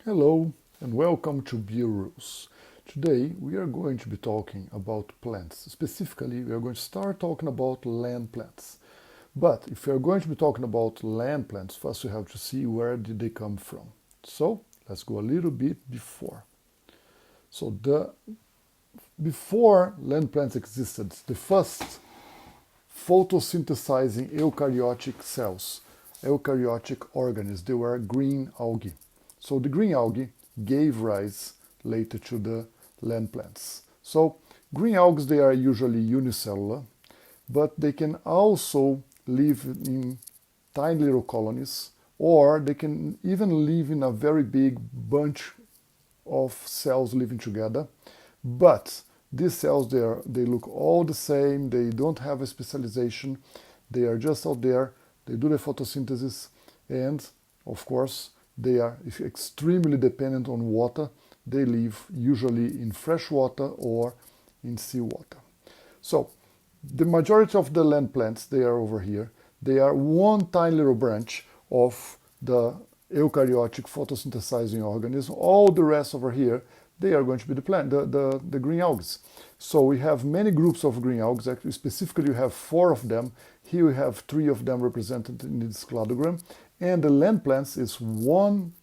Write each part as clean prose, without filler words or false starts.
Hello and welcome to BioRules. Today we are going to be talking about plants. Specifically, we are going to start talking about land plants. But if we are going to be talking about land plants, first we have to see where did they come from. So let's go a little bit before. Before land plants existed, the first photosynthesizing eukaryotic cells, eukaryotic organisms, they were green algae. So the green algae gave rise later to the land plants. So green algae, they are usually unicellular, but they can also live in tiny little colonies, or they can even live in a very big bunch of cells living together. But these cells, they look all the same, they don't have a specialization, they are just out there, they do the photosynthesis, and of course, they are extremely dependent on water. They live usually in fresh water or in seawater. So the majority of the land plants, they are over here. They are one tiny little branch of the eukaryotic photosynthesizing organism. All the rest over here, they are going to be the green algae. So we have many groups of green algae. Actually, specifically, we have 4 of them. Here we have 3 of them represented in this cladogram. And the land plants is one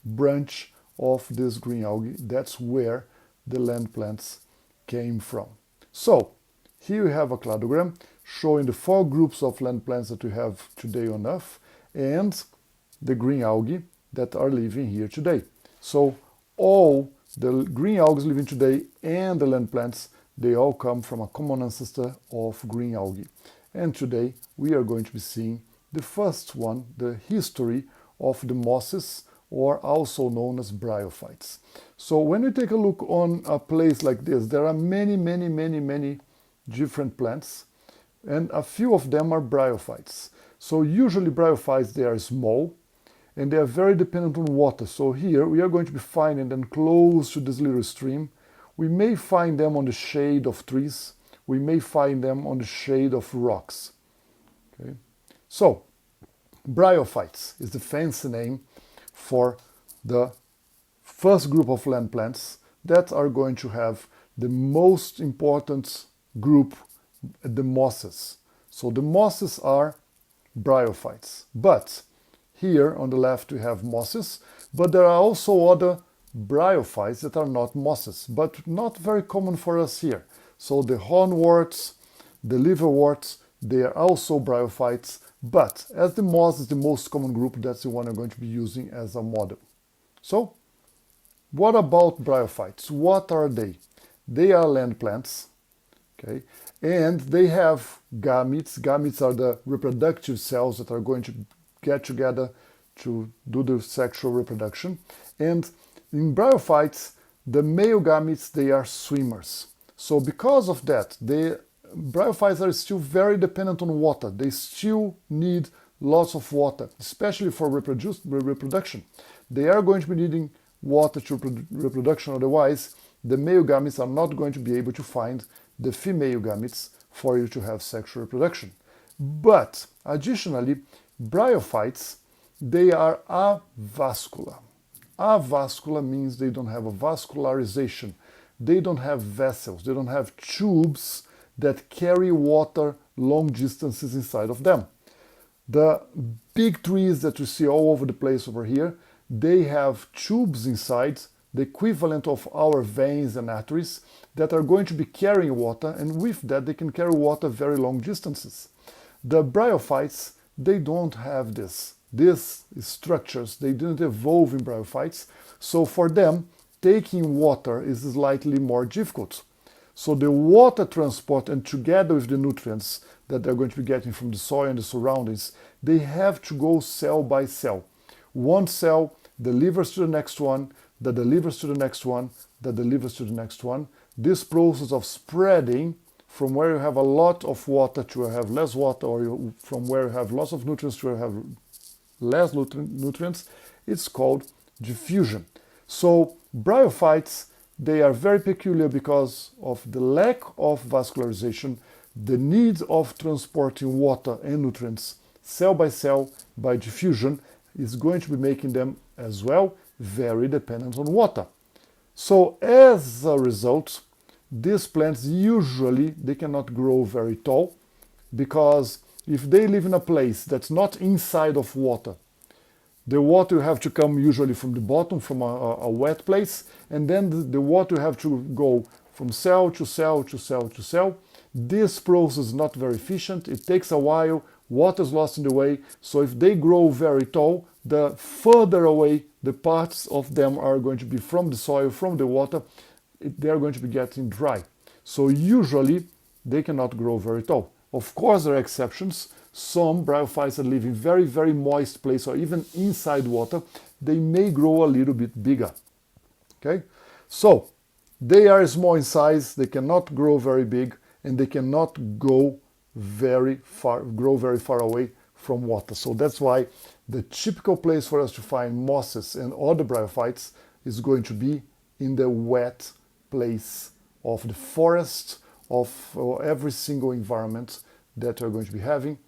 branch of this green algae. That's where the land plants came from. So here we have a cladogram showing the 4 groups of land plants that we have today on Earth and the green algae that are living here today. So all the green algae living today and the land plants, they all come from a common ancestor of green algae. And today we are going to be seeing the first one, the history of the mosses, or also known as bryophytes. So when we take a look on a place like this, there are many different plants, and a few of them are bryophytes. So usually bryophytes, they are small, and they are very dependent on water. So here we are going to be finding them close to this little stream. We may find them on the shade of trees. We may find them on the shade of rocks. Okay. So, bryophytes is the fancy name for the first group of land plants that are going to have the most important group, the mosses. So the mosses are bryophytes. But here on the left we have mosses, but there are also other bryophytes that are not mosses, but not very common for us here. So the hornworts, the liverworts, they are also bryophytes, but as the moss is the most common group, that's the one I'm going to be using as a model. So, what about bryophytes? What are they? They are land plants, okay, and they have gametes. Gametes are the reproductive cells that are going to get together to do the sexual reproduction. And in bryophytes, the male gametes, they are swimmers. So because of that, bryophytes are still very dependent on water. They still need lots of water, especially for reproduction. They are going to be needing water to reproduction, otherwise the male gametes are not going to be able to find the female gametes for you to have sexual reproduction. But additionally, bryophytes, they are avascular. Avascular means they don't have a vascularization. They don't have vessels. They don't have tubes that carry water long distances inside of them. The big trees that you see all over the place over here, they have tubes inside, the equivalent of our veins and arteries, that are going to be carrying water, and with that they can carry water very long distances. The bryophytes, they don't have this. These structures, they didn't evolve in bryophytes, so for them, taking water is slightly more difficult. So the water transport, and together with the nutrients that they're going to be getting from the soil and the surroundings, they have to go cell by cell. One cell delivers to the next one, that delivers to the next one, that delivers to the next one. This process of spreading from where you have a lot of water to where you have less water, or from where you have lots of nutrients to where you have less nutrients, it's called diffusion. So bryophytes, they are very peculiar because of the lack of vascularization, the need of transporting water and nutrients cell by cell by diffusion is going to be making them as well, very dependent on water. So as a result, these plants usually they cannot grow very tall, because if they live in a place that's not inside of water, the water will have to come usually from the bottom, from a wet place, and then the water will have to go from cell to cell to cell to cell. This process is not very efficient. It takes a while. Water is lost in the way. So if they grow very tall, the further away the parts of them are going to be from the soil, from the water, they are going to be getting dry. So usually they cannot grow very tall. Of course, there are exceptions. Some bryophytes that live in very, very moist place or even inside water, they may grow a little bit bigger. Okay, so they are small in size, they cannot grow very big, and they cannot grow very far away from water. So that's why the typical place for us to find mosses and other bryophytes is going to be in the wet place of the forest, of every single environment that we're going to be having.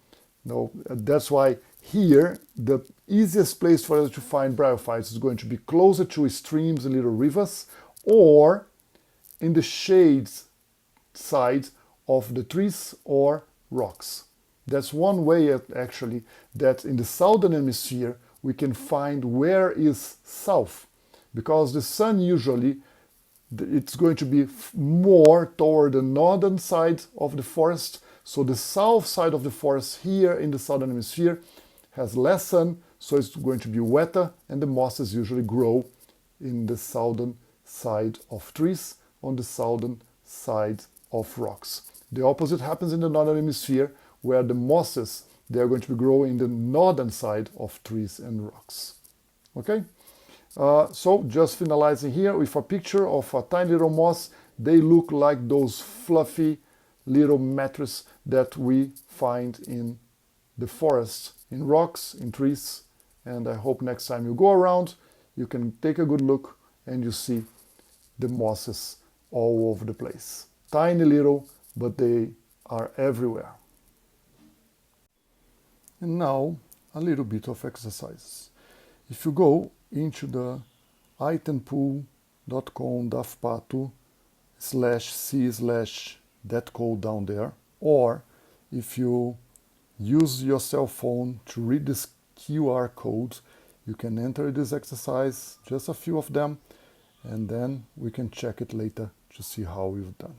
No, that's why here the easiest place for us to find bryophytes is going to be closer to streams and little rivers, or in the shade side of the trees or rocks. That's one way actually that in the southern hemisphere we can find where is south, because the sun usually it's going to be more toward the northern side of the forest. So the south side of the forest here in the southern hemisphere has less sun, so it's going to be wetter, and the mosses usually grow in the southern side of trees, on the southern side of rocks. The opposite happens in the northern hemisphere, where the mosses, they are going to be growing in the northern side of trees and rocks. Okay? So just finalizing here with a picture of a tiny little moss. They look like those fluffy little mattress that we find in the forest, in rocks, in trees. And I hope next time you go around, you can take a good look and you see the mosses all over the place. Tiny little, but they are everywhere. And now a little bit of exercise. If you go into the itempool.com/c/that code down there, or if you use your cell phone to read this QR code, you can enter this exercise, just a few of them, and then we can check it later to see how you've done.